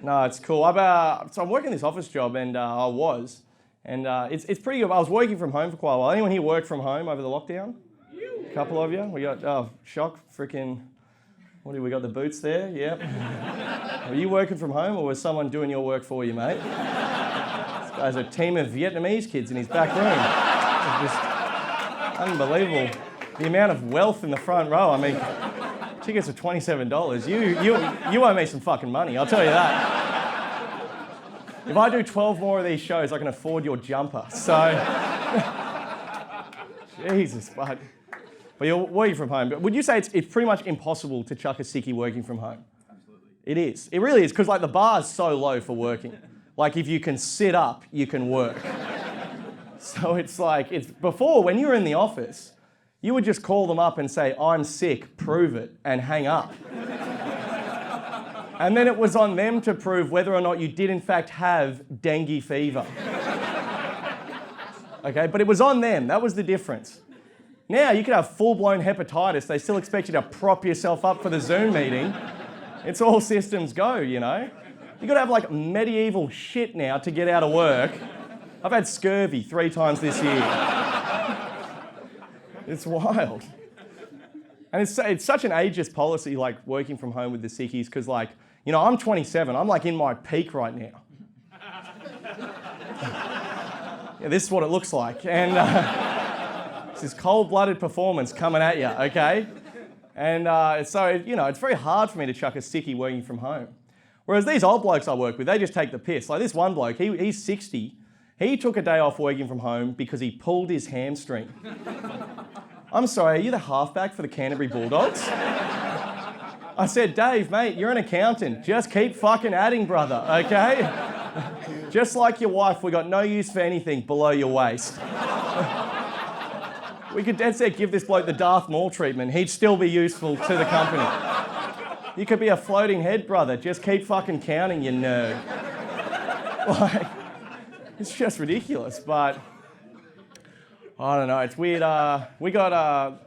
No, it's cool. So I'm working this office job, and it's pretty good. I was working from home for quite a while. Anyone here work from home over the lockdown? A couple of you. We got shock, freaking. What do we got? The boots there. Yep. Were you working from home, or was someone doing your work for you, mate? This guy's a team of Vietnamese kids in his back room. It's just unbelievable. The amount of wealth in the front row. I mean, tickets are $27. You owe me some fucking money, I'll tell you that. If I do 12 more of these shows, I can afford your jumper. So, Jesus, but you're working from home. But would you say it's pretty much impossible to chuck a sickie working from home? Absolutely. It is. It really is, because like the bar's so low for working. Like if you can sit up, you can work. So it's like, before, when you were in the office, you would just call them up and say, I'm sick, prove it, and hang up. And then it was on them to prove whether or not you did in fact have dengue fever. Okay, but it was on them, that was the difference. Now you could have full-blown hepatitis, they still expect you to prop yourself up for the Zoom meeting. It's all systems go, you know. You've got to have like medieval shit now to get out of work. I've had scurvy 3 times this year. It's wild. And it's such an ageist policy, like working from home with the sickies, because like, you know, I'm 27, I'm like in my peak right now. Yeah, this is what it looks like. And it's this cold-blooded performance coming at you, okay? And so, you know, it's very hard for me to chuck a sickie working from home. Whereas these old blokes I work with, they just take the piss. Like this one bloke, he's 60. He took a day off working from home because he pulled his hamstring. I'm sorry, are you the halfback for the Canterbury Bulldogs? I said, Dave, mate, you're an accountant. Just keep fucking adding, brother, okay? Just like your wife, we got no use for anything below your waist. We could dead set give this bloke the Darth Maul treatment. He'd still be useful to the company. You could be a floating head, brother. Just keep fucking counting, you nerd. Like, it's just ridiculous, but I don't know, it's weird. We got,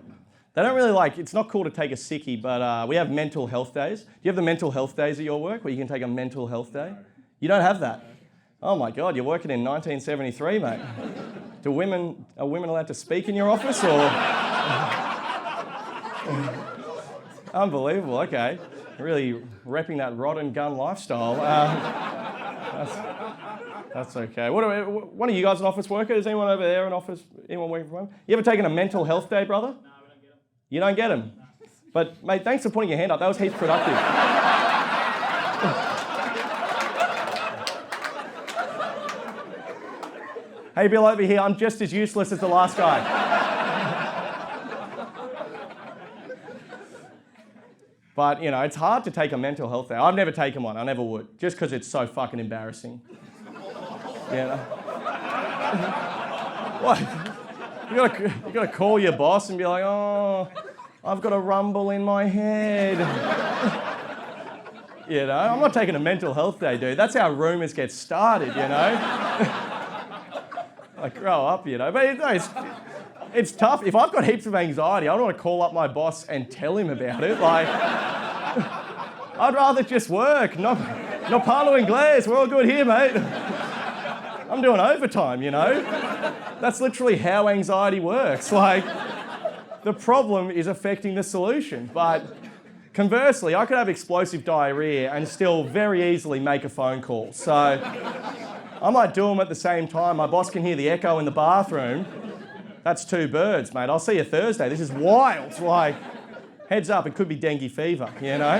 they don't really like, it's not cool to take a sickie, but we have mental health days. Do you have the mental health days at your work where you can take a mental health day? You don't have that? Oh my God, you're working in 1973, mate. Are women allowed to speak in your office, or? Unbelievable, okay. Really repping that rod and gun lifestyle. That's okay. One of you guys an office worker? Is anyone over there an office? Anyone working from home? You ever taken a mental health day, brother? No, we don't get them. You don't get them? No. But mate, thanks for putting your hand up. That was heaps productive. Hey Bill, over here. I'm just as useless as the last guy. But, you know, it's hard to take a mental health day. I've never taken one. I never would. Just because it's so fucking embarrassing. You know? What? You gotta call your boss and be like, oh, I've got a rumble in my head. You know? I'm not taking a mental health day, dude. That's how rumours get started, you know? Like, grow up, you know? But it's tough. If I've got heaps of anxiety, I don't want to call up my boss and tell him about it. Like, I'd rather just work. No palo inglés. We're all good here, mate. I'm doing overtime, you know? That's literally how anxiety works. Like, the problem is affecting the solution. But conversely, I could have explosive diarrhea and still very easily make a phone call. So I might do them at the same time. My boss can hear the echo in the bathroom. That's 2 birds, mate. I'll see you Thursday. This is wild. Like, heads up, it could be dengue fever, you know?